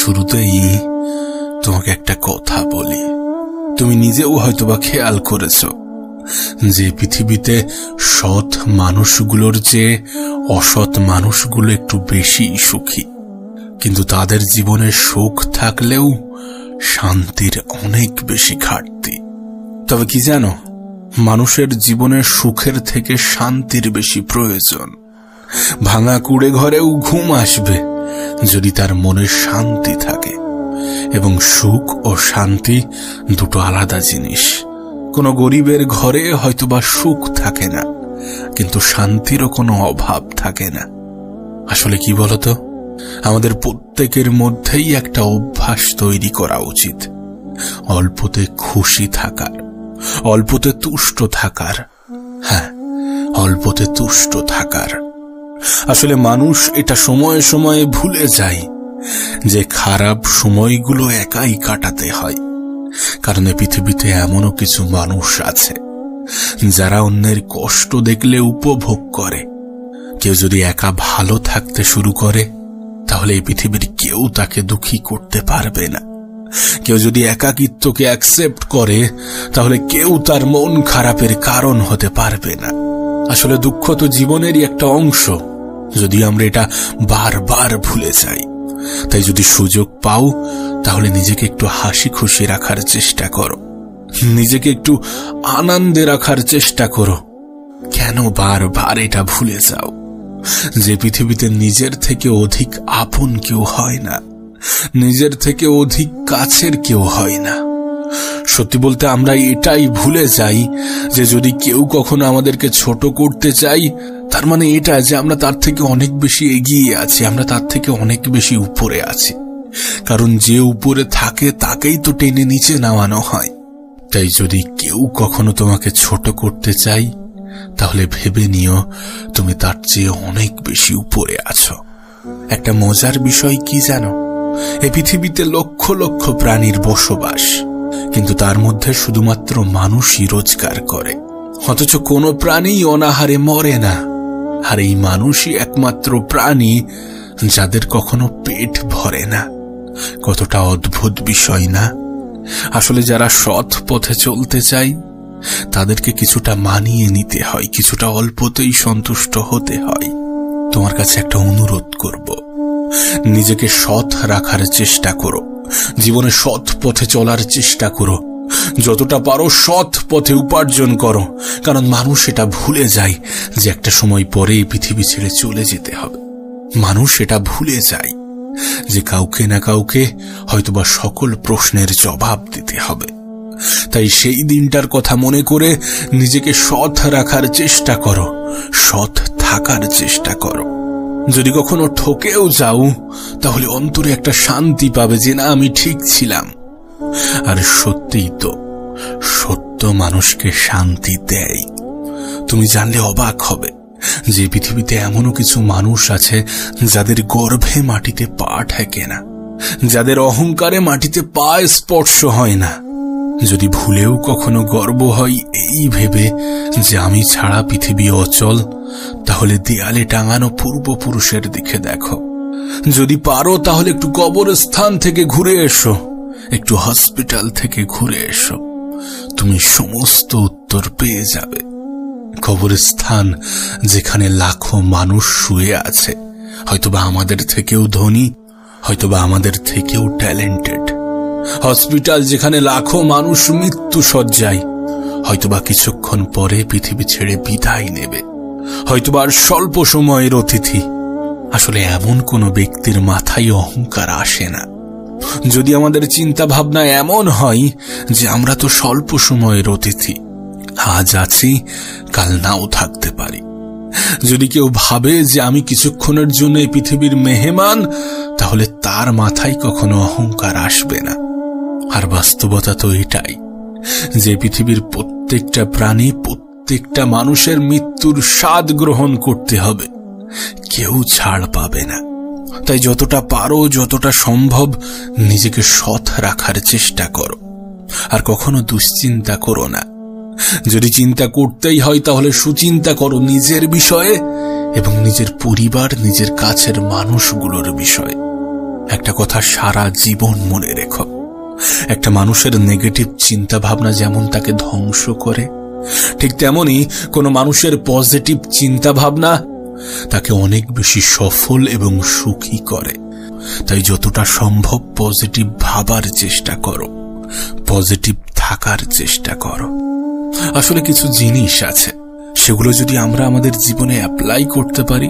শুরুতেই তোমাকে একটা কথা বলি। তুমি নিজেও হয়তোবা খেয়াল করেছো যে পৃথিবীতে সৎ মানুষগুলোর চেয়ে অসৎ মানুষগুলো একটু বেশি সুখী, কিন্তু তাদের জীবনে সুখ থাকলেও শান্তির অনেক বেশি ঘাটতি। তবে কি জানো, মানুষের জীবনে সুখের থেকে শান্তির বেশি প্রয়োজন। ভাঙা কুড়ে ঘরেও ঘুম আসবে যদি তার মনে শান্তি থাকে, এবং সুখ ও শান্তি দুটো আলাদা জিনিস। কোনো গরিবের ঘরে হয়তোবা সুখ থাকে না, কিন্তু শান্তিরও কোনো অভাব থাকে না। আসলে কি বলতো, আমাদের প্রত্যেকের মধ্যেই একটা অভ্যাস তৈরি করা উচিত, অল্পতে খুশি থাকার, অল্পতে তুষ্ট থাকার। হ্যাঁ, অল্পতে তুষ্ট থাকার। আসলে মানুষ এটা সময়ে সময়ে ভুলে যায় যে খারাপ সময়গুলো একাই কাটাতে হয়। কারণ পৃথিবীতে এমনও কিছু মানুষ আছে যারা অন্যের কষ্ট দেখলে উপভোগ করে। কেউ যদি একা ভালো থাকতে শুরু করে, তাহলে এই পৃথিবীর কেউ তাকে দুঃখী করতে পারবে না। কেউ যদি একাকিত্বকে অ্যাকসেপ্ট করে, তাহলে কেউ তার মন খারাপের কারণ হতে পারবে না। আসলে দুঃখ তো জীবনেরই একটা অংশ, যদি আমরা এটা বারবার ভুলে যাই। তাই যদি সুযোগ পাও, তাহলে নিজেকে একটু হাসি খুশি রাখার চেষ্টা করো, নিজেকে একটু আনন্দে রাখার চেষ্টা করো। কেন বারবার এটা ভুলে যাও যে পৃথিবীতে নিজের থেকে অধিক আপন কেউ হয় না, নিজের থেকে অধিক কাছের কেউ হয় না। সত্যি বলতে আমরা এটাই ভুলে যাই যে যদি কেউ কখনো আমাদেরকে ছোট করতে চাই, তার মানে এটা যে আমরা তার থেকে অনেক বেশি এগিয়ে আছি, আমরা তার থেকে অনেক বেশি উপরে আছি। কারণ যে উপরে থাকে তাকেই তো টেনে নিচে নামানো হয়। তাই যদি কেউ কখনো তোমাকে ছোট করতে চাই, তাহলে ভেবে নিও তুমি তার চেয়ে অনেক বেশি উপরে আছো। একটা মজার বিষয় কি জানো, এই পৃথিবীতে লক্ষ লক্ষ প্রাণীর বসবাস, কিন্তু তার মধ্যে শুধুমাত্র মানুষই রোজগার করে, অথচ কোনো প্রাণী অনাহারে মরে না। আর এই মানুষই একমাত্র প্রাণী যাদের কখনো পেট ভরে না। কতটা অদ্ভুত বিষয় না? আসলে যারা সৎ পথে চলতে চায়, তাদেরকে কিছুটা মানিয়ে নিতে হয়, কিছুটা অল্পতেই সন্তুষ্ট হতে হয়। তোমার কাছে একটা অনুরোধ করব, নিজেকে সৎ রাখার চেষ্টা করো, জীবনে সৎ পথে চলার চেষ্টা করো, যতটা পারো সৎ পথে উপার্জন করো। কারণ মানুষ এটা ভুলে যায় যে একটা সময় পরে এই পৃথিবী ছেড়ে চলে যেতে হবে। মানুষ এটা ভুলে যায় যে কাউকে না কাউকে হয়তোবা সকল প্রশ্নের জবাব দিতে হবে। তাই সেই দিনটার কথা মনে করে নিজেকে সৎ রাখার চেষ্টা করো, সৎ থাকার চেষ্টা করো। যদি কখনো ঠকেও যাও, তাহলে অন্তরে একটা শান্তি পাবে যে না, আমি ঠিক ছিলাম। আর সত্যিই তো, সত্য মানুষকে শান্তি দেয়। তুমি জানলে অবাক হবে যে পৃথিবীতে এমনও কিছু মানুষ আছে যাদের গর্ভে মাটিতে পা ঠেকে না, যাদের অহংকারে মাটিতে পা স্পর্শ হয় না। যদি ভুলেও কখনো গর্ব হয় এই ভেবে যে আমি ছাড়া পৃথিবী অচল, তাহলে দেয়ালে টাঙানো পূর্বপুরুষের দিকে দেখো। যদি পারো তাহলে একটু কবরস্থান থেকে ঘুরে এসো, একটু হসপিটাল থেকে ঘুরে এসো, তুমি সমস্ত উত্তর পেয়ে যাবে। কবরস্থান যেখানে লাখো মানুষ শুয়ে আছে, হয়তোবা আমাদের থেকেও ধনী, হয়তোবা আমাদের থেকেও ট্যালেন্টেড। হসপিটাল যেখানে লাখো মানুষ মৃত্যু শয্যায়, হয়তোবা কিছুক্ষণ পরে পৃথিবী ছেড়ে বিদায় নেবে, হয়তোবা আর স্বল্প সময়ের অতিথি। আসলে এমন কোনো ব্যক্তির মাথায় অহংকার আসে না। যদি আমাদের চিন্তা ভাবনা এমন হয় যে আমরা তো স্বল্প সময়ের অতিথি, আজ আছি কাল নাও থাকতে পারি, যদি কেউ ভাবে যে আমি কিছুক্ষণের জন্য এই পৃথিবীর মেহমান, তাহলে তার মাথায় কখনো অহংকার আসবে না। আর বাস্তবতা তো এটাই যে পৃথিবীর প্রত্যেকটা প্রাণী, প্রত্যেকটা মানুষের মৃত্যুর স্বাদ গ্রহণ করতে হবে, কেউ ছাড় পাবে না। তাই যতটা পারো, যতটা সম্ভব নিজেকে সৎ রাখার চেষ্টা করো, আর কখনো দুশ্চিন্তা করো না। যদি চিন্তা করতেই হয় তাহলে সুচিন্তা করো নিজের বিষয়ে এবং নিজের পরিবার, নিজের কাছের মানুষগুলোর বিষয়ে। একটা কথা সারা জীবন মনে রেখো, একটা মানুষের নেগেটিভ চিন্তা ভাবনা যেমন তাকে ধ্বংস করে, ঠিক তেমনি কোনো মানুষের পজিটিভ চিন্তা ভাবনা তাকে অনেক বেশি সফল এবং সুখী করে। তাই যতটা সম্ভব পজিটিভ ভাবার চেষ্টা করো, পজিটিভ থাকার চেষ্টা করো। আসলে কিছু জিনিস আছে, সেগুলো যদি আমরা আমাদের জীবনে অ্যাপ্লাই করতে পারি,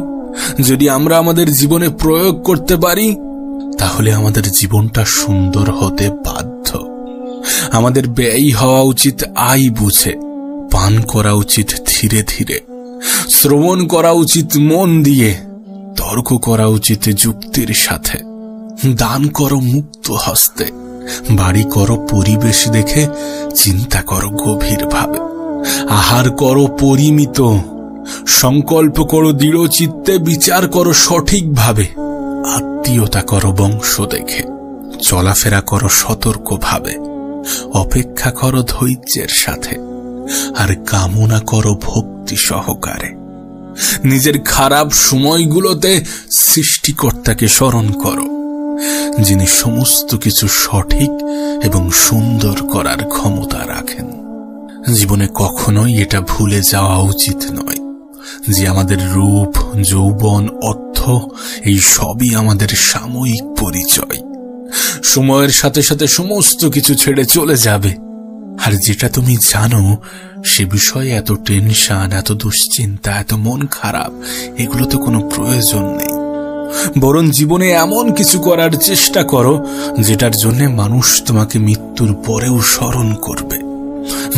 যদি আমরা আমাদের জীবনে প্রয়োগ করতে পারি, তাহলে আমাদের জীবনটা সুন্দর হতে বাধ্য। আমাদের ব্যয় হওয়া উচিত আয় বুঝে, পান করা উচিত ধীরে ধীরে, শ্রবণ করা উচিত মন দিয়ে, তর্ক করা উচিত যুক্তির সাথে, দান করো মুক্ত হস্তে, বাড়ি করো পরিবেশ দেখে, চিন্তা করো গভীরভাবে, আহার করো পরিমিত, সংকল্প করো দৃঢ় চিত্তে, বিচার করো সঠিকভাবে, আত্মীয়তা করো বংশ দেখে, চলাফেরা করো সতর্কভাবে, অপেক্ষা করো ধৈর্যের সাথে, আর কামনা করো ভক্তি সহকারে। নিজের খারাপ সময়গুলোতে সৃষ্টিকর্তাকে স্মরণ করো, যিনি সমস্ত কিছু সঠিক এবং সুন্দর করার ক্ষমতা রাখেন। জীবনে কখনোই এটা ভুলে যাওয়া উচিত নয় যে আমাদের রূপ, যৌবন, অর্থ এই সবই আমাদের সাময়িক পরিচয়। সময়ের সাথে সাথে সমস্ত কিছু ছেড়ে চলে যাবে। আর যেটা তুমি জানো সে বিষয়ে এত টেনশন, এত দুশ্চিন্তা, এত মন খারাপ, এগুলো তো কোনো প্রয়োজন নেই। বরং জীবনে এমন কিছু করার চেষ্টা করো যেটার জন্য মানুষ তোমাকে মৃত্যুর পরেও স্মরণ করবে।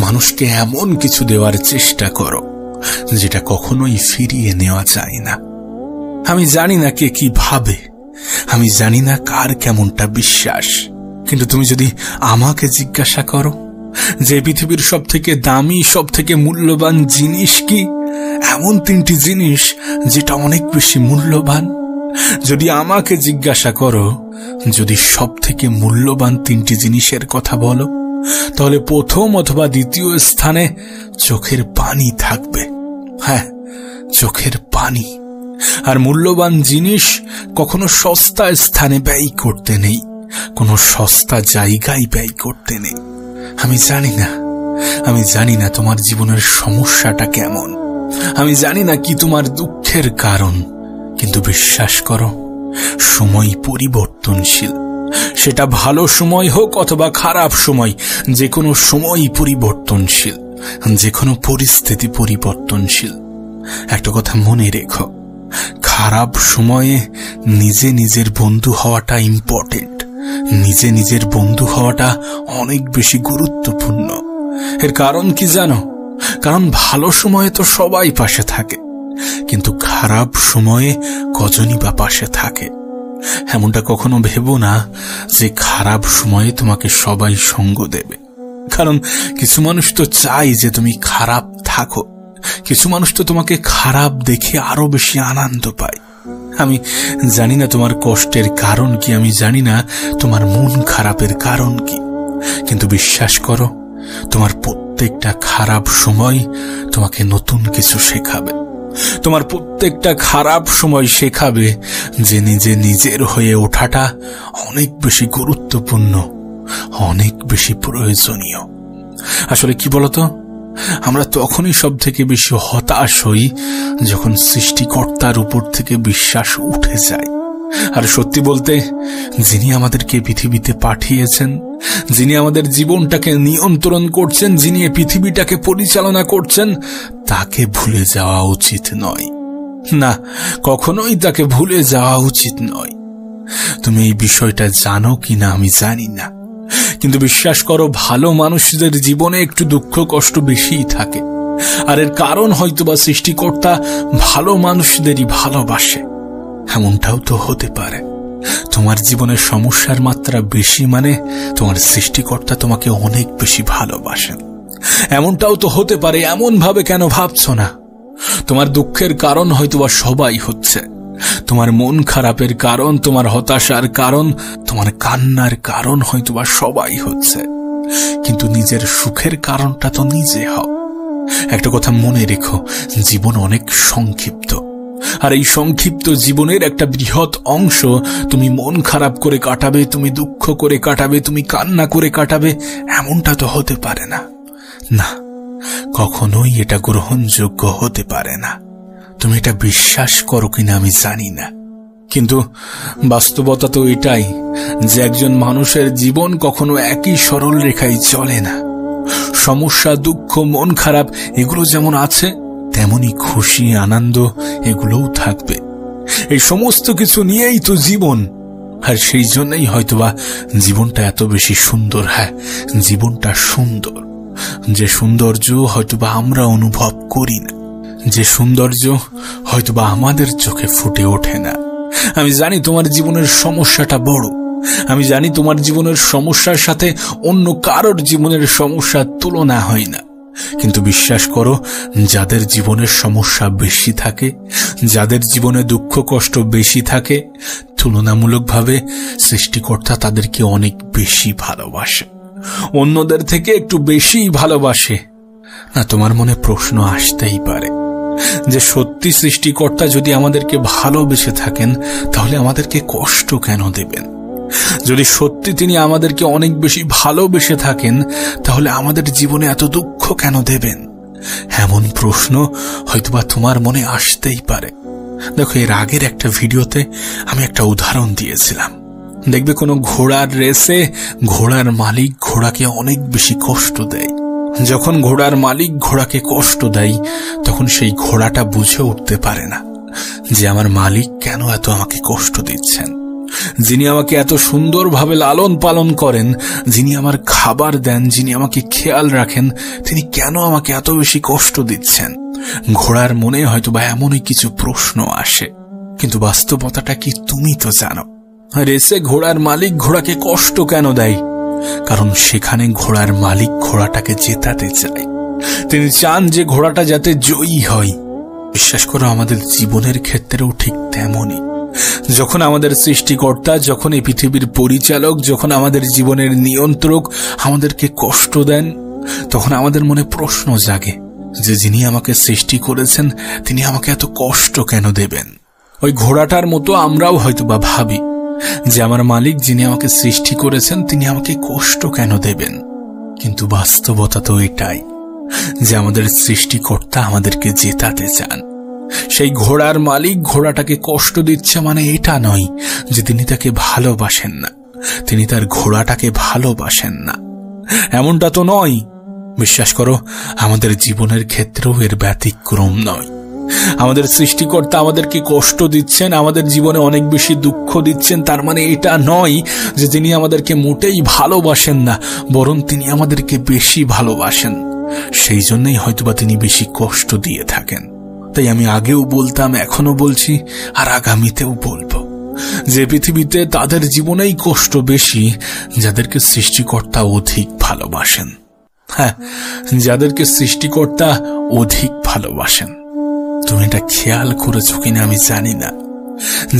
মানুষকে এমন কিছু দেওয়ার চেষ্টা করো যেটা কখনোই ফিরিয়ে নেওয়া যায় না। আমি জানি না কে কি ভাবে, আমি জানি না কার কেমনটা বিশ্বাস, কিন্তু তুমি যদি আমাকে জিজ্ঞাসা করো যে পৃথিবীর সব থেকে দামি, সব থেকে মূল্যবান জিনিস কি, এমন 3টি জিনিস যেটা অনেক বেশি মূল্যবান, যদি আমাকে জিজ্ঞাসা করো যদি সব থেকে মূল্যবান 3টি জিনিসের কথা বলো, তাহলে প্রথম অথবা দ্বিতীয় স্থানে চোখের পানি থাকবে। হ্যাঁ, চোখের পানি। আর মূল্যবান জিনিস কখনো সস্তা স্থানে ব্যয় করতে নেই, কোনো সস্তা জায়গায় ব্যয় করতে নেই। আমি জানি না তোমার জীবনের সমস্যাটা কেমন, আমি জানি না কি তোমার দুঃখের কারণ, কিন্তু বিশ্বাস করো সময় পরিবর্তনশীল। সেটা ভালো সময় হোক অথবা খারাপ সময়, যে কোনো সময়ই পরিবর্তনশীল, যে কোনো পরিস্থিতি পরিবর্তনশীল। একটা কথা মনে রেখো, খারাপ সময়ে নিজে নিজের বন্ধু হওয়াটা ইম্পর্টেন্ট, নিজে নিজের বন্ধু হওয়াটা অনেক বেশি গুরুত্বপূর্ণ। এর কারণ কি জানো? কারণ ভালো সময়ে তো সবাই পাশে থাকে, কিন্তু খারাপ সময়ে কজনই বা পাশে থাকে। এমনটা কখনো ভেবো না যে খারাপ সময়ে তোমাকে সবাই সঙ্গ দেবে, কারণ কিছু মানুষ তো চাই যে তুমি খারাপ থাকো, কিছু মানুষ তো তোমাকে খারাপ দেখে আরো বেশি আনন্দ পায়। আমি জানি না তোমার কষ্টের কারণ কি, আমি জানি না তোমার মন খারাপের কারণ কি, কিন্তু বিশ্বাস করো তোমার প্রত্যেকটা খারাপ সময় তোমাকে নতুন কিছু শেখাবে। তোমার প্রত্যেকটা খারাপ সময় শেখাবে যে নিজের হয়ে ওঠাটা অনেক বেশি গুরুত্বপূর্ণ, অনেক বেশি প্রয়োজনীয়। আসলে কি বলতো, আমরা তখনই সব থেকে বেশি হতাশ হই যখন সৃষ্টিকর্তার উপর থেকে বিশ্বাস উঠে যায়। আর সত্যি বলতে, যিনি আমাদেরকে পৃথিবীতে পাঠিয়েছেন, যিনি আমাদের জীবনটাকে নিয়ন্ত্রণ করছেন, যিনি এই পৃথিবীটাকে পরিচালনা করছেন, তাকে ভুলে যাওয়া উচিত নয়। না, কখনোই তাকে ভুলে যাওয়া উচিত নয়। তুমি এই বিষয়টা জানো কিনা আমি জানি না, কিন্তু বিশ্বাস করো ভালো মানুষদের জীবনে একটু দুঃখ কষ্ট বেশিই থাকে। আর এর কারণ হয়তোবা সৃষ্টিকর্তা ভালো মানুষদেরই ভালোবাসে। এমনটাও তো হতে পারে তোমার জীবনের সমস্যার মাত্রা বেশি মানে তোমার সৃষ্টিকর্তা তোমাকে অনেক বেশি ভালোবাসেন। এমনটাও তো হতে পারে, এমন ভাবে কেন ভাবছো না? তোমার দুঃখের কারণ হয়তোবা সবাই হচ্ছে, তোমার মন খারাপের কারণ, তোমার হতাশার কারণ, তোমার কান্নার কারণ হয়তোবা সবাই হচ্ছে, কিন্তু নিজের সুখের কারণটা তো নিজে হও। একটা কথা মনে রেখো, জীবন অনেক সংক্ষিপ্ত, আর এই সংক্ষিপ্ত জীবনের একটা বৃহৎ অংশ তুমি মন খারাপ করে কাটাবে, তুমি দুঃখ করে কাটাবে, তুমি কান্না করে কাটাবে, এমনটা তো হতে পারে না। না, কখনোই এটা গ্রহণযোগ্য হতে পারে না। তুমি এটা বিশ্বাস করো কিনা আমি জানি না, কিন্তু বাস্তবতা তো এটাই যে একজন মানুষের জীবন কখনো একই সরল রেখায় চলে না। সমস্যা, দুঃখ, মন খারাপ এগুলো যেমন আছে, তেমনি খুশি, আনন্দ এগুলোও থাকবে। এই সমস্ত কিছু নিয়েই তো জীবন। আর সেই জন্যই হয়তোবা জীবনটা এত বেশি সুন্দর। হ্যাঁ, জীবনটা সুন্দর, যে সৌন্দর্য হয়তোবা আমরা অনুভব করি না, যে সৌন্দর্য হয়তোবা আমাদের চোখে ফুটে ওঠে না। আমি জানি তোমার জীবনের সমস্যাটা বড়, আমি জানি তোমার জীবনের সমস্যার সাথে অন্য কারোর জীবনের সমস্যার তুলনা হয় না, কিন্তু বিশ্বাস করো, যাদের জীবনের সমস্যা বেশি থাকে, যাদের জীবনে দুঃখ কষ্ট বেশি থাকে, তুলনামূলকভাবে সৃষ্টিকর্তা তাদেরকে অনেক বেশি ভালোবাসে, অন্যদের থেকে একটু বেশি ভালোবাসে। না, তোমার মনে প্রশ্ন আসতেই পারে যে সত্যি সৃষ্টিকর্তা যদি আমাদেরকে ভালোবেসে থাকেন তাহলে আমাদেরকে কষ্ট কেন দেবেন? যদি সত্যি তিনি আমাদেরকে অনেক বেশি ভালোবেসে থাকেন তাহলে আমাদের জীবনে এত দুঃখ কেন দেবেন? এমন প্রশ্ন হয়তোবা তোমার মনে আসতেই পারে। দেখো, এর আগের একটা ভিডিওতে আমি একটা উদাহরণ দিয়েছিলাম। দেখবে কোনো ঘোড়ার রেসে ঘোড়ার মালিক ঘোড়াকে অনেক বেশি কষ্ট দেয়। যখন ঘোড়ার মালিক ঘোড়াকে কষ্ট দেয় তখন সেই ঘোড়াটা বুঝে উঠতে পারে না যে আমার মালিক কেন এত আমাকে কষ্ট দিচ্ছেন। যিনি আমাকে এত সুন্দরভাবে লালন পালন করেন, যিনি আমার খাবার দেন, যিনি আমাকে খেয়াল রাখেন, তিনি কেন আমাকে এত বেশি কষ্ট দিচ্ছেন? ঘোড়ার মনে হয়তোবা এমনই কিছু প্রশ্ন আসে। কিন্তু বাস্তবতাটা কি তুমি তো জানো, রেসে ঘোড়ার মালিক ঘোড়াকে কষ্ট কেন দেয়? কারণ সেখানে ঘোড়ার মালিক ঘোড়াটাকে জেতাতে চায়। তিনি চান যে ঘোড়াটা যাতে জয়ী হয়। বিশ্বাস করো, আমাদের জীবনের ক্ষেত্রেও ঠিক তেমনই। যখন আমাদের সৃষ্টিকর্তা, যখন এই পৃথিবীর পরিচালক, যখন আমাদের জীবনের নিয়ন্ত্রক আমাদেরকে কষ্ট দেন, তখন আমাদের মনে প্রশ্ন জাগে যে যিনি আমাকে সৃষ্টি করেছেন তিনি আমাকে এত কষ্ট কেন দেবেন? ওই ঘোড়াটার মতো আমরাও হয়তোবা ভাবি যে আমার মালিক যিনি আমাকে সৃষ্টি করেছেন তিনি আমাকে কষ্ট কেন দেবেন? কিন্তু বাস্তবতা তো এটাই যে আমাদের সৃষ্টিকর্তা আমাদেরকে জেতাতে চান। সেই ঘোড়ার মালিক ঘোড়াটাকে কষ্ট দিচ্ছে মানে এটা নয় যে তিনি তাকে ভালোবাসেন না, তিনি তার ঘোড়াটাকে ভালোবাসেন না, এমনটা তো নয়। বিশ্বাস করো, আমাদের জীবনের ক্ষেত্রেও এর ব্যতিক্রম নয়। আমাদের সৃষ্টিকর্তা আমাদেরকে কষ্ট দিচ্ছেন, আমাদের জীবনে অনেক বেশি দুঃখ দিচ্ছেন, তার মানে এটা নয় যে তিনি আমাদেরকে মোটেই ভালোবাসেন না, বরং তিনি আমাদেরকে বেশি ভালোবাসেন। সেই জন্যই হয়তোবা তিনি বেশি কষ্ট দিয়ে থাকেন। তাই আমি আগেও বলতাম, এখনো বলছি, আর আগামীতেও বলবো যে পৃথিবীতে তাদের জীবনেই কষ্ট বেশি যাদেরকে সৃষ্টিকর্তা অধিক ভালোবাসেন। হ্যাঁ, যাদেরকে সৃষ্টিকর্তা অধিক ভালোবাসেন। তুমি এটা খেয়াল করেছো কিনা আমি জানি না,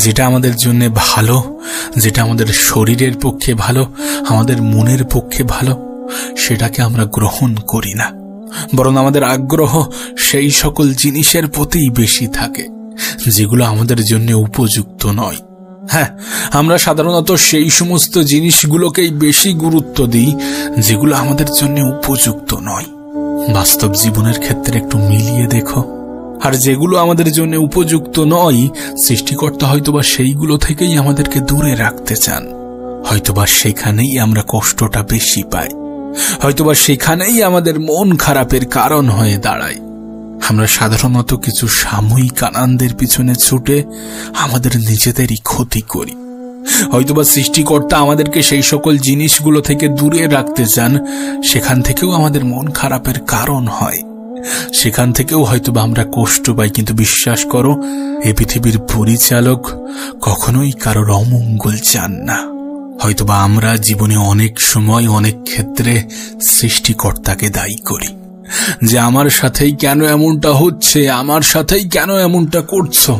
যেটা আমাদের জন্য ভালো, যেটা আমাদের শরীরের পক্ষে ভালো, আমাদের মনের পক্ষে ভালো, সেটাকে আমরা গ্রহণ করি না, বরং আমাদের আগ্রহ সেই সকল জিনিসের প্রতিই বেশি থাকে যেগুলো আমাদের জন্য উপযুক্ত নয়। হ্যাঁ, আমরা সাধারণত সেই সমস্ত জিনিসগুলোকেই বেশি গুরুত্ব দিই যেগুলো আমাদের জন্য উপযুক্ত নয়। বাস্তব জীবনের ক্ষেত্রে একটু মিলিয়ে দেখো, আর যেগুলো আমাদের জন্য উপযুক্ত নয়, সৃষ্টিকর্তা হয়তোবা সেইগুলো থেকেই আমাদেরকে দূরে রাখতে চান। হয়তোবা সেখানেই আমরা কষ্টটা বেশি পাই, হয়তোবা সেখানেই আমাদের মন খারাপের কারণ হয়ে দাঁড়ায়। আমরা সাধারণত কিছু সাময়িক আনন্দের পিছনে ছুটে আমাদের নিজেদেরই ক্ষতি করি। হয়তোবা সৃষ্টিকর্তা আমাদেরকে সেই সকল জিনিসগুলো থেকে দূরে রাখতে চান, সেখান থেকেও আমাদের মন খারাপের কারণ হয়, সেখান থেকেও হয়তোবা আমরা কষ্ট পাই। কিন্তু বিশ্বাস করো, এই পৃথিবীর পরিচালক কখনোই কারোর অমঙ্গল চান না। হয়তোবা আমরা জীবনে অনেক সময় অনেক ক্ষেত্রে সৃষ্টিকর্তাকে দায়ী করি যে আমার সাথেই কেন এমনটা হচ্ছে, আমার সাথেই কেন এমনটা করছো,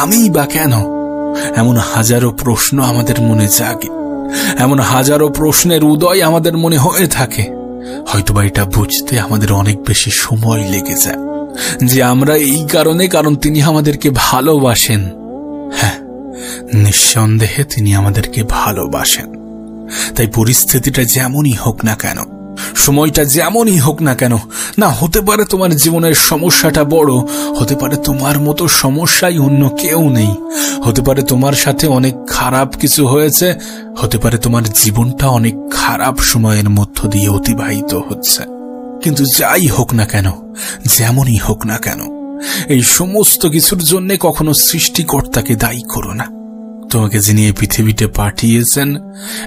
আমিই বা কেন? এমন হাজারো প্রশ্ন আমাদের মনে জাগে, এমন হাজারো প্রশ্নের উদয় আমাদের মনে হয়ে থাকে। হয়তোবা এটা বুঝতে আমাদের অনেক বেশি সময় লেগে যায়, যে আমরা এই কারণ তিনি আমাদেরকে ভালোবাসেন। হ্যাঁ, নিঃসন্দেহে তিনি আমাদেরকে ভালোবাসেন। তাই পরিস্থিতিটা যেমনই হোক না কেন, সময়টা যেমনই হোক না কেন, না হতে পারে তোমার জীবনের সমস্যাটা বড়, হতে পারে তোমার মতো সমস্যাই অন্য কেউ নেই, হতে পারে তোমার সাথে অনেক খারাপ কিছু হয়েছে, হতে পারে তোমার জীবনটা অনেক খারাপ সময়ের মধ্য দিয়ে অতিবাহিত হচ্ছে। কিন্তু যাই হোক না কেন, যেমনই হোক না কেন, এই সমস্ত কিছুর জন্য কখনো সৃষ্টিকর্তাকে দায়ী করো না। তোমাকে যিনি এই পৃথিবীতে পাঠিয়েছেন,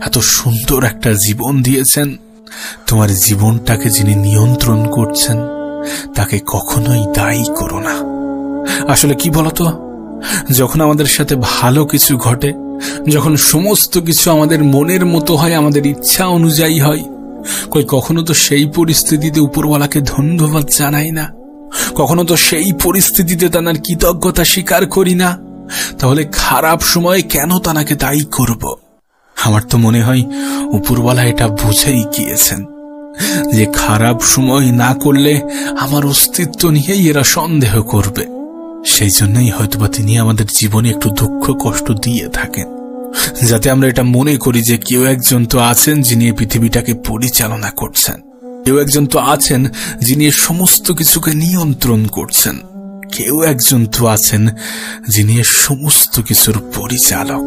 এত সুন্দর একটা জীবন দিয়েছেন, তোমার জীবনটাকে যিনি নিয়ন্ত্রণ করছেন, তাকে কখনোই দায়ী করো না। আসলে কি বলতো, যখন আমাদের সাথে ভালো কিছু ঘটে, যখন সমস্ত কিছু আমাদের মনের মতো হয়, আমাদের ইচ্ছা অনুযায়ী হয়, কখনো তো সেই পরিস্থিতিতে উপরওয়ালাকে ধন্যবাদ জানাই না, কখনো তো সেই পরিস্থিতিতে তার কৃতজ্ঞতা স্বীকার করি না। তাহলে খারাপ সময়ে কেন তাকে দায়ী করব? আমার তো মনে হয় উপরওয়ালা এটা বুঝেই গিয়েছেন যে খারাপ সময় না করলে আমার অস্তিত্ব নিয়েই এরা সন্দেহ করবে। সেই জন্যই হয়তোবা তিনি আমাদের জীবনে একটু দুঃখ কষ্ট দিয়ে থাকেন, যাতে আমরা এটা মনে করি যে কেউ একজন তো আছেন যিনি এই পৃথিবীটাকে পরিচালনা করছেন, কেউ একজন তো আছেন যিনি সমস্ত কিছুকে নিয়ন্ত্রণ করছেন, কেউ একজন তো আছেন যিনি সমস্ত কিছুর পরিচালক,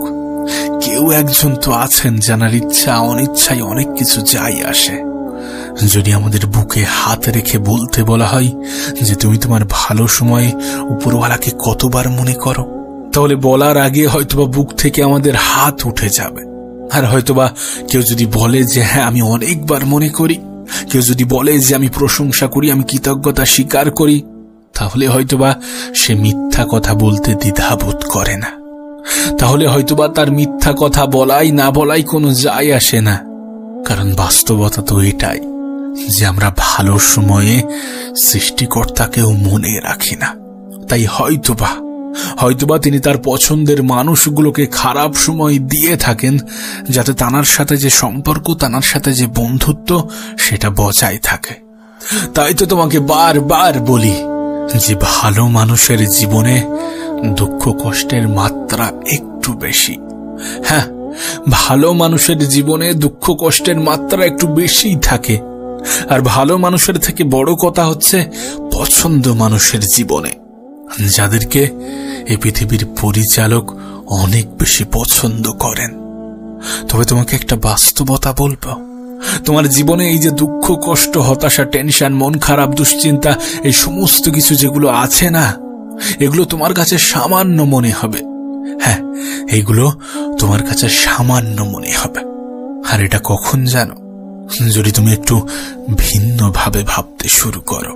কেউ একজন তো আছেন যার ইচ্ছা অনিচ্ছায় অনেক কিছু যাই আসে। যদি আমাদের বুকে হাত রেখে বলতে বলা হয় যে তুমি তোমার ভালো সময়ে উপরওয়ালাকে কতবার মনে করো, তাহলে বলার আগে হয়তোবা বুক থেকে আমাদের হাত উঠে যাবে। আর হয়তোবা কেউ যদি বলে যে হ্যাঁ আমি অনেকবার মনে করি, কেউ যদি বলে যে আমি প্রশংসা করি, আমি কৃতজ্ঞতা স্বীকার করি, তাহলে হয়তোবা সে মিথ্যা কথা বলতে দ্বিধাবোধ করে না। তাহলে হয়তোবা তার মিথ্যা কথা বলাই না বলাই কোনো যায় আসে না। কারণ বাস্তবতা তো এটাই যে আমরা ভালো সময়ে সৃষ্টিকর্তাকেও মনে রাখি না। তাই হয়তোবা তিনি তার পছন্দের মানুষগুলোকে খারাপ সময় দিয়ে থাকেন, যাতে তানার সাথে যে সম্পর্ক, তানার সাথে যে বন্ধুত্ব, সেটা বজায় থাকে। তাই তো তোমাকে বারবার বলি যে ভালো মানুষের জীবনে দুঃখ কষ্টের মাত্রা একটু বেশি। হ্যাঁ, ভালো মানুষের জীবনে দুঃখ কষ্টের মাত্রা একটু বেশি থাকে। আর ভালো মানুষের থেকে বড় কথা হচ্ছে পছন্দ মানুষের জীবনে, যাদেরকে এই পৃথিবীর পরিচালক অনেক বেশি পছন্দ করেন। তবে তোমাকে একটা বাস্তবতা বলবো, তোমার জীবনে এই যে দুঃখ কষ্ট, হতাশা, টেনশন, মন খারাপ, দুশ্চিন্তা, এই সমস্ত কিছু যেগুলো আছে না, এগুলো তোমার কাছে সামান্য মনে হবে। হ্যাঁ, এগুলো তোমার কাছে সামান্য মনে হবে। আর এটা কখন জানো? যদি তুমি একটু ভিন্নভাবে ভাবতে শুরু করো।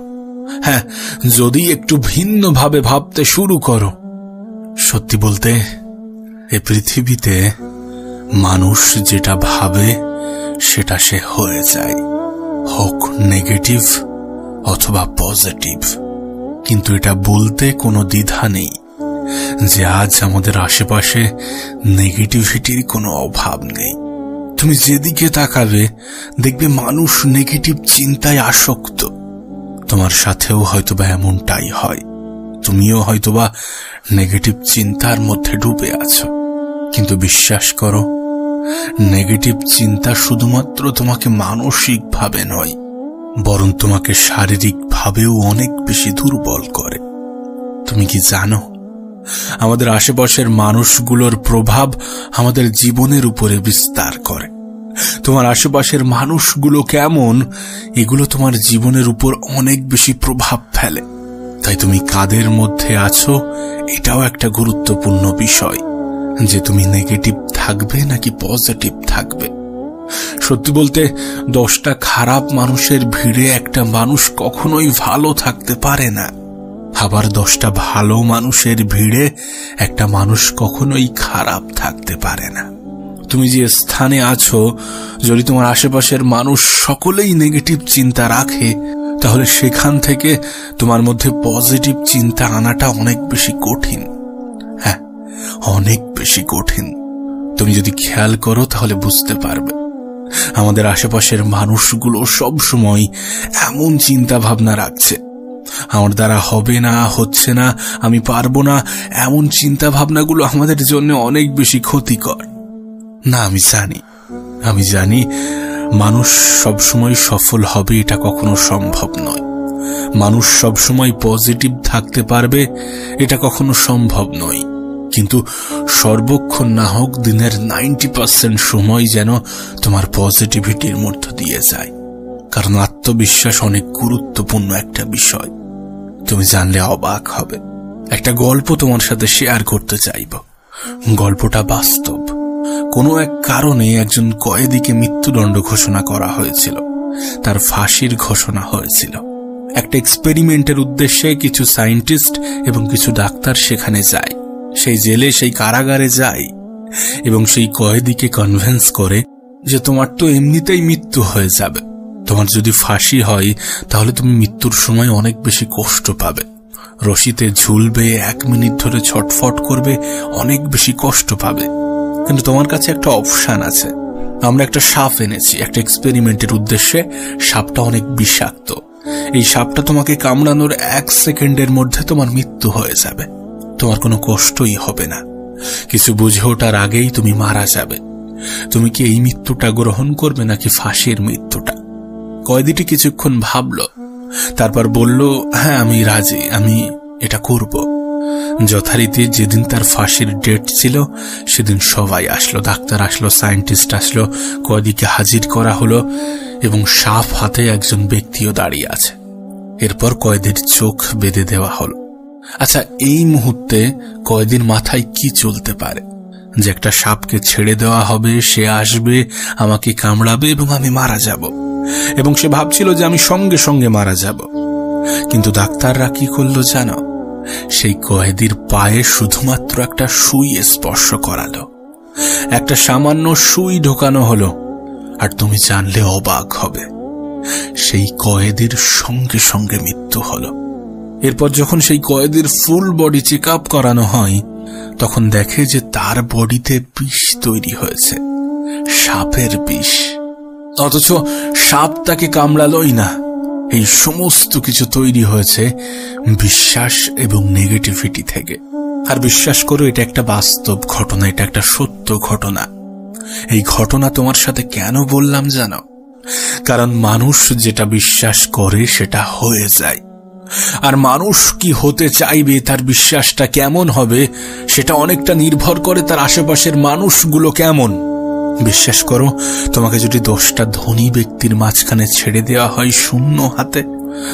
হ্যাঁ, যদি একটু ভিন্নভাবে ভাবতে শুরু করো। সত্যি বলতে এই পৃথিবীতে মানুষ যেটা ভাবে সেটা সে হয়ে যায়, হোক নেগেটিভ অথবা পজিটিভ। কিন্তু এটা বলতে কোনো দ্বিধা নেই যে আজ আমাদের আশেপাশে নেগেটিভিটির কোনো অভাব নেই। তুমি যেদিকে তাকাবে দেখবে মানুষ নেগেটিভ চিন্তায় আসক্ত। তোমার সাথেও হয়তোবা এমনটাই হয়, তুমিও হয়তোবা নেগেটিভ চিন্তার মধ্যে ডুবে আছো। কিন্তু বিশ্বাস করো, নেগেটিভ চিন্তা শুধুমাত্র তোমাকে মানসিকভাবে নয়, বরং তোমাকে শারীরিকভাবেও অনেক বেশি দুর্বল করে। তুমি কি জানো, আমাদের আশেপাশের মানুষগুলোর প্রভাব আমাদের জীবনের উপরে বিস্তার করে। তোমার আশেপাশের মানুষগুলো কেমন, এগুলো তোমার জীবনের উপর অনেক বেশি প্রভাব ফেলে। তাই তুমি কাদের মধ্যে আছো, এটাও একটা গুরুত্বপূর্ণ বিষয়, যে তুমি নেগেটিভ থাকবে নাকি পজিটিভ থাকবে। সত্যি বলতে 10টা খারাপ মানুষের ভিড়ে একটা মানুষ কখনোই ভালো থাকতে পারে না। আবার 10টা ভালো মানুষের ভিড়ে একটা মানুষ কখনোই খারাপ থাকতে পারে না। তুমি যে স্থানে আছো, যদি তোমার আশেপাশের মানুষ সকলেই নেগেটিভ চিন্তা রাখে, তাহলে সেখান থেকে তোমার মধ্যে পজিটিভ চিন্তা আনাটা অনেক বেশি কঠিন। হ্যাঁ, অনেক বেশি কঠিন। তুমি যদি খেয়াল করো তাহলে বুঝতে পারবে আমাদের আশেপাশের মানুষগুলো সব সময় এমন চিন্তা ভাবনা রাখছে, আমার দ্বারা হবে না, হচ্ছে না, আমি পারবো না, এমন চিন্তা ভাবনাগুলো আমাদের জন্য অনেক বেশি ক্ষতিকর। না, আমি জানি মানুষ সবসময় সফল হবে এটা কখনো সম্ভব নয়। মানুষ সবসময় পজিটিভ থাকতে পারবে এটা কখনো সম্ভব নয়। কিন্তু সর্বক্ষণ না হোক দিনের 90% সময় যেন তোমার পজিটিভিটির মধ্য দিয়ে যায়। কারণ আত্মবিশ্বাস অনেক গুরুত্বপূর্ণ একটা বিষয়। তুমি জানলে অবাক হবে। একটা গল্প তোমার সাথে শেয়ার করতে চাইব। গল্পটা বাস্তব। কোনো এক কারণে একজন কয়েদিকে মৃত্যুদণ্ড ঘোষণা করা হয়েছিল। তার ফাঁসির ঘোষণা হয়েছিল। একটা এক্সপেরিমেন্টের উদ্দেশ্যে কিছু সায়েন্টিস্ট এবং কিছু ডাক্তার সেখানে যায়, সেই জেলে, সেই কারাগারে যায় এবং সেই কয়েদিকে কনভিন্স করে যে তোমার তো এমনিতেই মৃত্যু হয়ে যাবে, তোমার যদি ফাঁসি হয় তাহলে তুমি মৃত্যুর সময় অনেক বেশি কষ্ট পাবে, রশিতে ঝুলবে, 1 মিনিট ধরে ছটফট করবে, অনেক বেশি কষ্ট পাবে। কিন্তু তোমার কাছে একটা অপশন আছে। আমরা একটা সাপ এনেছি একটা এক্সপেরিমেন্টের উদ্দেশ্যে। সাপটা অনেক বিষাক্ত। এই সাপটা তোমাকে কামড়ানোর 1 সেকেন্ডের মধ্যে তোমার মৃত্যু হয়ে যাবে। তোমার কোনো কষ্টই হবে না। কিছু বুঝে ওঠার আগেই তুমি মারা যাবে। তুমি কি এই মৃত্যুটা গ্রহণ করবে নাকি ফাঁসির মৃত্যুটা? কয়েদিটি কিছুক্ষণ ভাবল, তারপর বলল, হ্যাঁ, আমি রাজি, আমি এটা করব। যথারীতি যেদিন তার ফাঁসির ডেট ছিল সেদিন সবাই আসলো, ডাক্তার আসলো, সায়েন্টিস্ট আসলো, কয়েদিকে হাজির করা হলো এবং সাপ হাতে একজন ব্যক্তিও দাঁড়িয়ে আছে। এরপর কয়েদির চোখ বেঁধে দেওয়া হলো। আচ্ছা, এই মুহূর্তে কয়েদির মাথায় কি চলতে পারে? যে একটা সাপকে ছেড়ে দেওয়া হবে, সে আসবে, আমাকে কামড়াবে এবং আমি মারা যাব, এবং সে ভাবছিল যে আমি সঙ্গে সঙ্গে মারা যাব। কিন্তু ডাক্তাররা কি করলো জানো? সেই কয়েদির পায়ে শুধুমাত্র একটা সুই স্পর্শ করালো, একটা সামান্য সুই ঢোকানো হলো, আর তুমি জানলে অবাক হবে, সেই কয়েদির সঙ্গে সঙ্গে মৃত্যু হলো। এরপর যখন সেই কয়েদির ফুল বডি চেক আপ করানো হয় তখন দেখে যে তার বডিতে বিষ তৈরি হয়েছে, সাপের বিষ। অথচ সাপ তাকে কামড়ালোই না। এই সমস্ত কিছু তৈরি হয়েছে বিশ্বাস এবং নেগেটিভিটি থেকে। আর বিশ্বাস করো, এটা একটা বাস্তব ঘটনা, এটা একটা সত্য ঘটনা। এই ঘটনা তোমার সাথে কেন বললাম জানো? কারণ মানুষ যেটা বিশ্বাস করে সেটা হয়ে যায়। আর মানুষ কি হতে চাইবে, তার বিশ্বাসটা কেমন হবে, সেটা অনেকটা নির্ভর করে তার আশেপাশের মানুষগুলো কেমন। বিশ্বাস করো, তোমাকে যদি 10টা ধনী ব্যক্তির মাঝখানে ছেড়ে দেওয়া হয় শূন্য হাতে,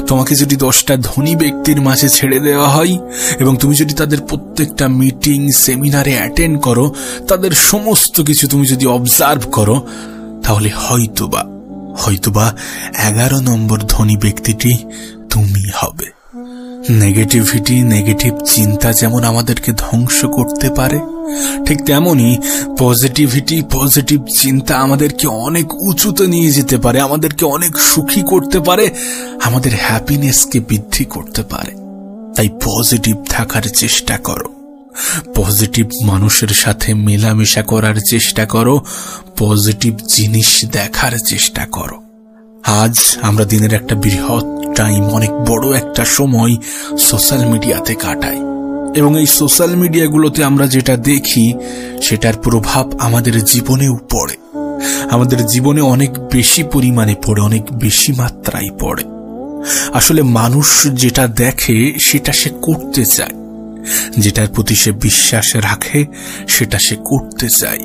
তোমাকে যদি 10টা ধনী ব্যক্তির মাঝে ছেড়ে দেওয়া হয় এবং তুমি যদি তাদের প্রত্যেকটা মিটিং, সেমিনারে অ্যাটেন্ড করো, তাদের সমস্ত কিছু তুমি যদি অবজার্ভ করো, তাহলে হয়তোবা 11 নম্বর ধনী ব্যক্তিটি তুমি হবে। নেগেটিভিটি, নেগেটিভ চিন্তা যেমন আমাদেরকে ধ্বংস করতে পারে, ঠিক তেমনি পজিটিভিটি, পজিটিভ চিন্তা আমাদেরকে অনেক উঁচুতে নিয়ে যেতে পারে, আমাদেরকে অনেক সুখী করতে পারে, আমাদের হ্যাপিনেসকে বৃদ্ধি করতে পারে। তাই পজিটিভ থাকার চেষ্টা করো, পজিটিভ মানুষের সাথে মেলামেশা করার চেষ্টা করো, পজিটিভ জিনিস দেখার চেষ্টা করো। আজ আমরা দিনের একটা বৃহৎ টাইম, অনেক বড় একটা সময় সোশ্যাল মিডিয়াতে কাটাই, এবং এই সোশ্যাল মিডিয়াগুলোতে আমরা যেটা দেখি সেটার প্রভাব আমাদের জীবনেও পড়ে, আমাদের জীবনে অনেক বেশি পরিমাণে পড়ে, অনেক বেশি মাত্রায় পড়ে। আসলে মানুষ যেটা দেখে সেটা সে করতে চায়, যেটার প্রতি সে বিশ্বাস রাখে সেটা সে করতে চায়।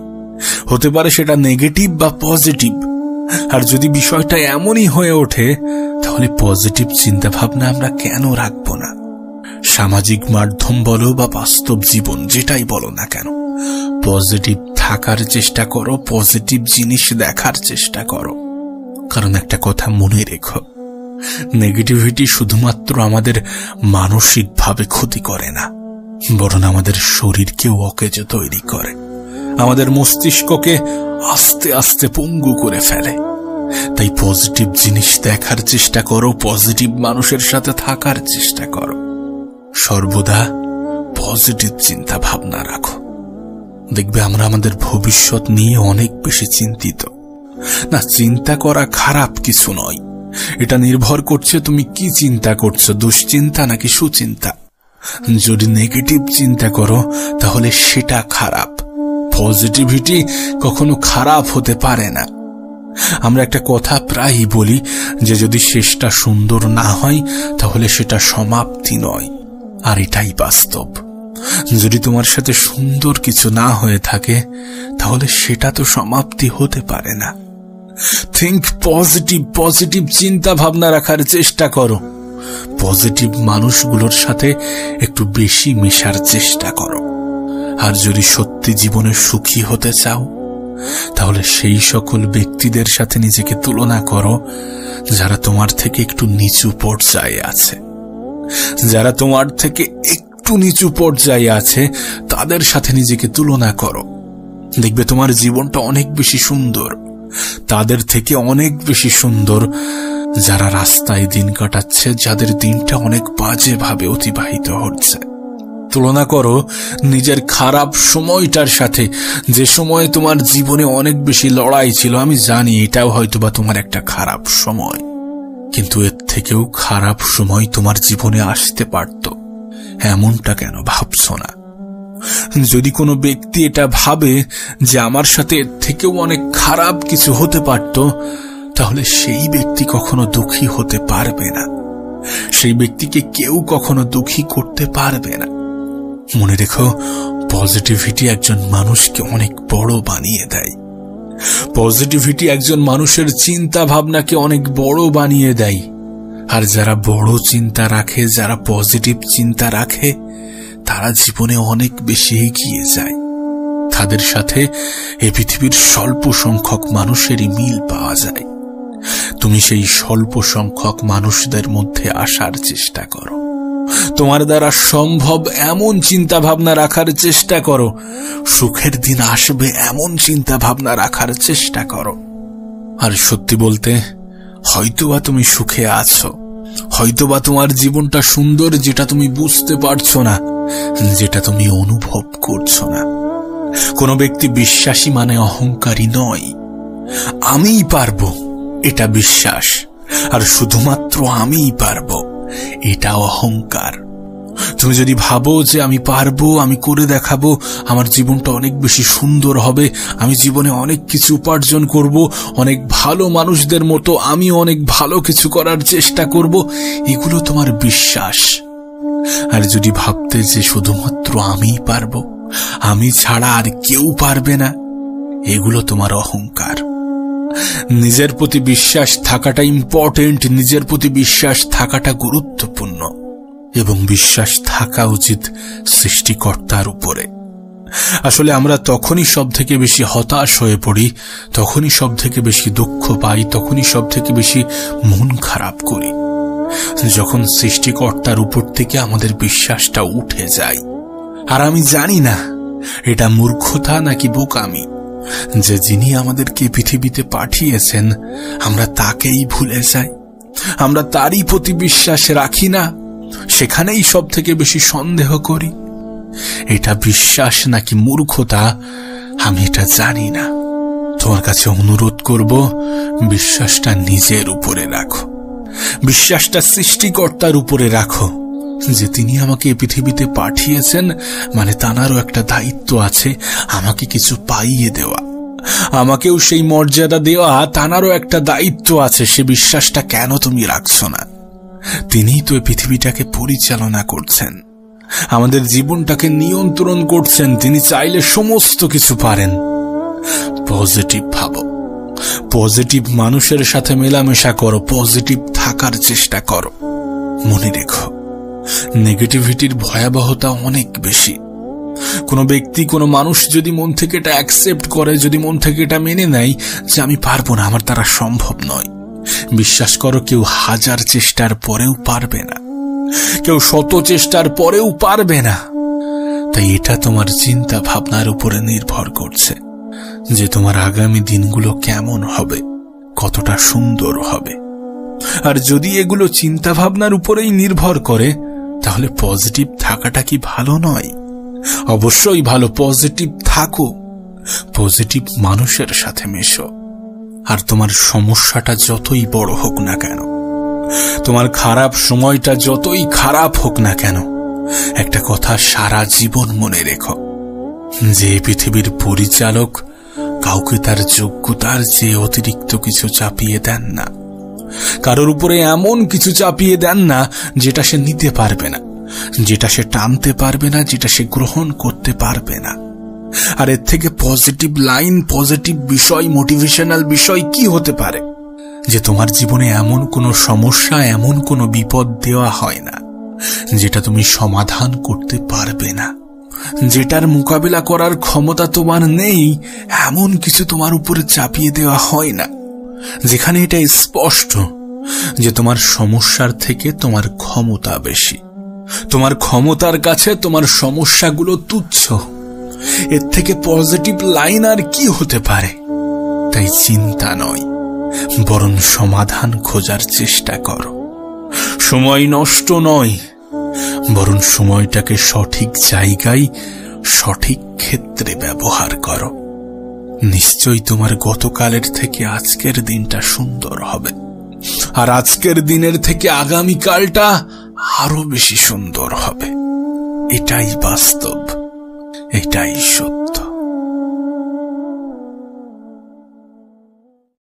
হতে পারে সেটা নেগেটিভ বা পজিটিভ। আর যদি বিষয়টা এমনই হয়ে ওঠে তাহলে পজিটিভ চিন্তা ভাবনা আমরা কেন রাখবো না? সামাজিক মাধ্যম বলো বা বাস্তব জীবন, যেটাই বলো না কেন, পজিটিভ থাকার চেষ্টা করো, পজিটিভ জিনিস দেখার চেষ্টা করো। কারণ একটা কথা মনে রেখো, নেগেটিভিটি শুধুমাত্র আমাদের মানসিকভাবে ক্ষতি করে না, বরং আমাদের শরীরকেও অকেজ তৈরি করে, আমাদের মস্তিষ্ককে আস্তে আস্তে পঙ্গু করে ফেলে। তাই পজিটিভ জিনিস দেখার চেষ্টা করো, পজিটিভ মানুষের সাথে থাকার চেষ্টা করো, সর্বদা পজিটিভ চিন্তা ভাবনা রাখো। দেখবে আমরা আমাদের ভবিষ্যৎ নিয়ে অনেক বেশি চিন্তিত। না, চিন্তা করা খারাপ কিছু নয়, এটা নির্ভর করছে তুমি কি চিন্তা করছো, দুশ্চিন্তা নাকি সুচিন্তা। যদি নেগেটিভ চিন্তা করো তাহলে সেটা খারাপ। পজিটিভিটি কখনো খারাপ হতে পারে না। আমরা একটা কথা প্রায়ই বলি যে যদি শেষটা সুন্দর না হয় তাহলে সেটা সমাপ্তি নয়, আর এটাই বাস্তব। যদি তোমার সাথে সুন্দর কিছু না হয়ে থাকে তাহলে সেটা তো সমাপ্তি হতে পারে না। থিঙ্ক পজিটিভ, পজিটিভ চিন্তা ভাবনা রাখার চেষ্টা করো। পজিটিভ মানুষগুলোর সাথে একটু বেশি মেশার চেষ্টা করো। আর যদি সত্যি জীবনে সুখী হতে চাও তাহলে সেই সকল ব্যক্তিদের সাথে নিজেকে তুলনা করো যারা তোমার থেকে একটু নিচু পর্যায়ে আছে। যারা তোমার থেকে একটু নিচু পর্যায়ে আছে তাদের সাথে নিজেকে তুলনা করো। দেখবে তোমার জীবনটা অনেক বেশি সুন্দর, তাদের থেকে অনেক বেশি সুন্দর যারা রাস্তায় দিন কাটাচ্ছে, যাদের দিনটা অনেক বাজেভাবে অতিবাহিত হচ্ছে। তুলনা করো নিজের খারাপ সময়টার সাথে, যে সময়ে তোমার জীবনে অনেক বেশি লড়াই ছিল। আমি জানি এটাও হয়তোবা তোমার একটা খারাপ সময়, কিন্তু এর থেকেও খারাপ সময় তোমার জীবনে আসতে পারত। এমনটা কেন ভাবছো না? যদি কোনো ব্যক্তি এটা ভাবে যে আমার সাথে এর থেকেও অনেক খারাপ কিছু হতে পারত, তাহলে সেই ব্যক্তি কখনো দুঃখী হতে পারবে না। সেই ব্যক্তিকে কেউ কখনো দুঃখী করতে পারবে না। মনে রেখো, পজিটিভিটি একজন মানুষকে অনেক বড় বানিয়ে দেয়। পজিটিভিটি একজন মানুষের চিন্তা ভাবনাকে অনেক বড় বানিয়ে দেয়। আর যারা বড় চিন্তা রাখে, যারা পজিটিভ চিন্তা রাখে, তারা জীবনে অনেক বেশি এগিয়ে যায়। তাদের সাথে এই পৃথিবীর স্বল্প সংখ্যক মানুষেরই মিল পাওয়া যায়। তুমি সেই স্বল্প সংখ্যক মানুষদের মধ্যে আসার চেষ্টা করো। তোমার দ্বারা সম্ভব এমন চিন্তা ভাবনা রাখার চেষ্টা করো। সুখের দিন আসবে এমন চিন্তা ভাবনা রাখার চেষ্টা করো। আর সত্যি বলতে, হয়তোবা তুমি সুখে আছো, হয়তোবা তোমার জীবনটা সুন্দর, যেটা তুমি বুঝতে পারছো না, যেটা তুমি অনুভব করছো না। কোনো ব্যক্তি বিশ্বাসী মানে অহংকারী নয়। আমিই পারবো, এটা বিশ্বাস। আর শুধুমাত্র আমিই পারবো, এটা অহংকার। তুমি যদি ভাবো যে আমি পারবো, আমি করে দেখাবো, আমার জীবনটা অনেক বেশি সুন্দর হবে, আমি জীবনে অনেক কিছু উপার্জন করব, অনেক ভালো মানুষদের মতো আমি অনেক ভালো কিছু করার চেষ্টা করব, এগুলো তোমার বিশ্বাস। আর যদি ভাবতে যে শুধুমাত্র আমিই পারবো, আমি ছাড়া আর কেউ পারবে না, এগুলো তোমার অহংকার। নিজের প্রতি বিশ্বাস থাকাটা ইম্পর্টেন্ট, নিজের প্রতি বিশ্বাস থাকাটা গুরুত্বপূর্ণ, এবং বিশ্বাস থাকা উচিত সৃষ্টিকর্তার উপরে। আসলে আমরা তখনই সব থেকে বেশি হতাশ হয়ে পড়ি, তখনই সব থেকে বেশি দুঃখ পাই, তখনই সব থেকে বেশি মন খারাপ করি, যখন সৃষ্টিকর্তার উপর থেকে আমাদের বিশ্বাসটা উঠে যায়। আর আমি জানি না এটা মূর্খতা নাকি বোকামি, যে যিনি আমাদেরকে পৃথিবীতে পাঠিয়েছেন আমরা তাকেই ভুলে যাই, আমরা তারই প্রতি বিশ্বাস রাখি না, সেখানেই সব থেকে বেশি সন্দেহ করি। এটা বিশ্বাস নাকি মূর্খতা আমি এটা জানি না। তোমার কাছে অনুরোধ করব, বিশ্বাসটা নিজের উপরে রাখো, বিশ্বাসটা সৃষ্টিকর্তার উপরে রাখো, যে তিনি আমাকে পৃথিবীতে পাঠিয়েছেন, মানে তাঁরও একটা দায়িত্ব আছে আমাকে কিছু পাইয়ে দেওয়া, আমাকেও সেই মর্যাদা দেওয়া, তাঁরও একটা দায়িত্ব আছে। সে বিশ্বাসটা কেন তুমি রাখছো না? তিনিই তো পৃথিবীটাকে পরিচালনা করছেন, আমাদের জীবনটাকে নিয়ন্ত্রণ করছেন। তিনি চাইলে সমস্ত কিছু পারেন। পজিটিভ ভাবো, পজিটিভ মানুষের সাথে মেলামেশা করো, পজিটিভ থাকার চেষ্টা করো। মনে রেখো, নেগেটিভিটির ভয়াবহতা অনেক বেশি। কোনো ব্যক্তি, কোনো মানুষ যদি মন থেকে এটা অ্যাকসেপ্ট করে, যদি মন থেকে এটা মেনে নেয় যে আমি পারবো না, আমার দ্বারা সম্ভব নয়, বিশ্বাস করো কেউ 1000 চেষ্টার পরেও পারবে না, কেউ 100 চেষ্টার পরেও পারবে না। তাই এটা তোমার চিন্তা ভাবনার উপরে নির্ভর করছে যে তোমার আগামী দিনগুলো কেমন হবে, কতটা সুন্দর হবে। আর যদি এগুলো চিন্তা ভাবনার উপরেই নির্ভর করে, তাহলে পজিটিভ থাকাটা কি ভালো নয়? অবশ্যই ভালো। পজিটিভ থাকো, পজিটিভ মানুষের সাথে মেশো, আর তোমার সমস্যাটা যতই বড় হোক না কেন, তোমার খারাপ সময়টা যতই খারাপ হোক না কেন, একটা কথা সারা জীবন মনে রেখো, যে পৃথিবীর পরিচালক কাউকে তার যোগ্যতার চেয়ে অতিরিক্ত কিছু চাপিয়ে দেন না। কারোর উপরে এমন কিছু চাপিয়ে দেন না যেটা সে নিতে পারবে না, যেটা সে টানতে পারবে না, যেটা সে গ্রহণ করতে পারবে না। আর এর থেকে পজিটিভ লাইন, পজিটিভ বিষয়, মোটিভেশনাল বিষয় কি হতে পারে? যে তোমার জীবনে এমন কোনো সমস্যা, এমন কোনো বিপদ দেওয়া হয় না যেটা তুমি সমাধান করতে পারবে না, যেটার মোকাবিলা করার ক্ষমতা তোমার নেই, এমন কিছু তোমার উপরে চাপিয়ে দেওয়া হয় না, যেখানে এটা স্পষ্ট যে তোমার সমস্যার থেকে তোমার ক্ষমতা বেশি, তোমার ক্ষমতার কাছে তোমার সমস্যাগুলো তুচ্ছ। এর থেকে পজিটিভ লাইন আর কি হতে পারে? তাই চিন্তা নয়, বরং সমাধান খোঁজার চেষ্টা করো। সময় নষ্ট নয়, বরং সময়টাকে সঠিক জায়গায়, সঠিক ক্ষেত্রে ব্যবহার করো। নিশ্চয়ই তোমার গতকালের থেকে আজকের দিনটা সুন্দর হবে, আর আজকের দিনের থেকে আগামীকালটা আরো বেশি সুন্দর হবে। এটাই বাস্তব, এটাই সত্য।